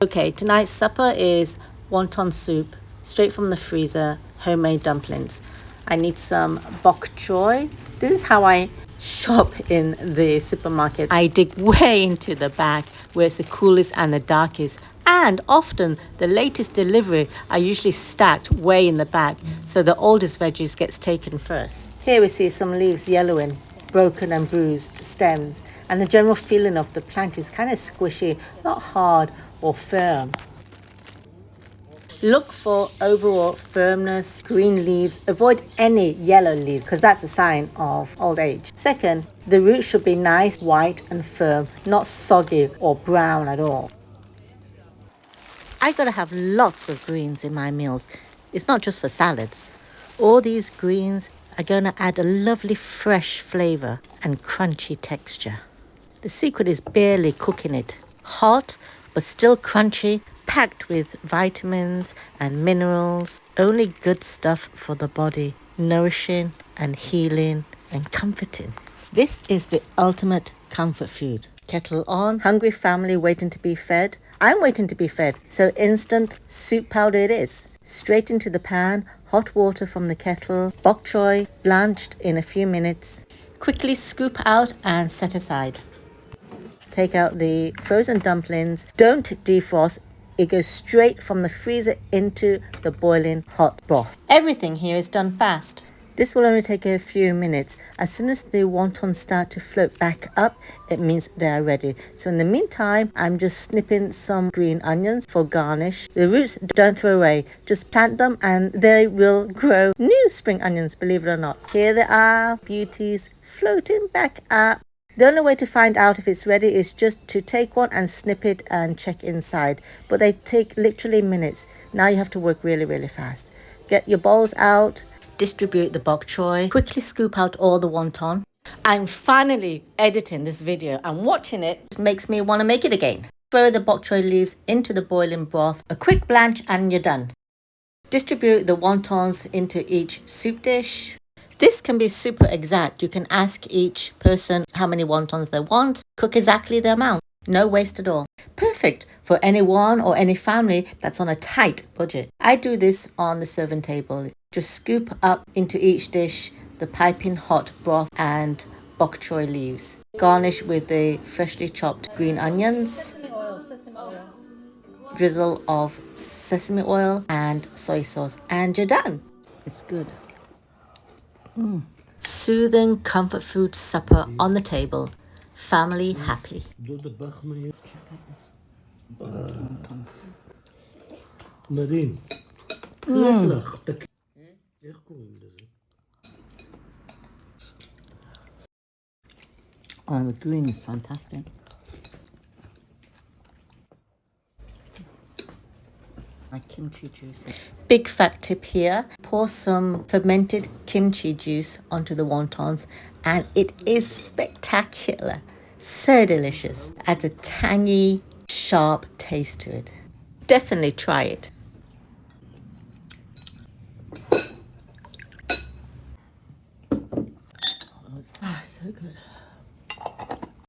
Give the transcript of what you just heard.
Okay, tonight's supper is wonton soup, straight from the freezer, homemade dumplings. I need some bok choy. This is how I shop in the supermarket. I dig way into the back where it's the coolest and the darkest. And often the latest delivery are usually stacked way in the back, so the oldest veggies gets taken first. Here we see some leaves yellowing, broken and bruised stems, and the general feeling of the plant is kind of squishy, not hard or firm. Look for overall firmness, green leaves. Avoid any yellow leaves because that's a sign of old age. Second, the roots should be nice, white and firm, not soggy or brown at all. I gotta have lots of greens in my meals. It's not just for salads. All these greens are gonna add a lovely fresh flavour and crunchy texture. The secret is barely cooking it. Hot, but still crunchy, packed with vitamins and minerals. Only good stuff for the body. Nourishing and healing and comforting. This is the ultimate comfort food. Kettle on, hungry family waiting to be fed. I'm waiting to be fed, so instant soup powder it is. Straight into the pan, hot water from the kettle, bok choy blanched in a few minutes. Quickly scoop out and set aside. Take out the frozen dumplings. Don't defrost. It goes straight from the freezer into the boiling hot broth. Everything here is done fast. This will only take a few minutes. As soon as the wontons start to float back up, it means they are ready. So in the meantime, I'm just snipping some green onions for garnish. The roots don't throw away. Just plant them and they will grow new spring onions, believe it or not. Here they are, beauties, floating back up. The only way to find out if it's ready is just to take one and snip it and check inside. But they take literally minutes. Now you have to work really, really fast. Get your bowls out. Distribute the bok choy. Quickly scoop out all the wonton. I'm finally editing this video and watching it makes me want to make it again. Throw the bok choy leaves into the boiling broth. A quick blanch and you're done. Distribute the wontons into each soup dish. This can be super exact. You can ask each person how many wontons they want. Cook exactly the amount. No waste at all. Perfect for anyone or any family that's on a tight budget. I do this on the serving table. Just scoop up into each dish the piping hot broth and bok choy leaves. Garnish with the freshly chopped green onions. Drizzle of sesame oil and soy sauce and you're done. It's good. Soothing comfort food supper on the table. Family happy. Oh, the green is fantastic. My kimchi juice. Big fat tip here. Pour some fermented kimchi juice onto the wontons and it is spectacular. So delicious. Adds a tangy, sharp taste to it. Definitely try it. Oh, so good.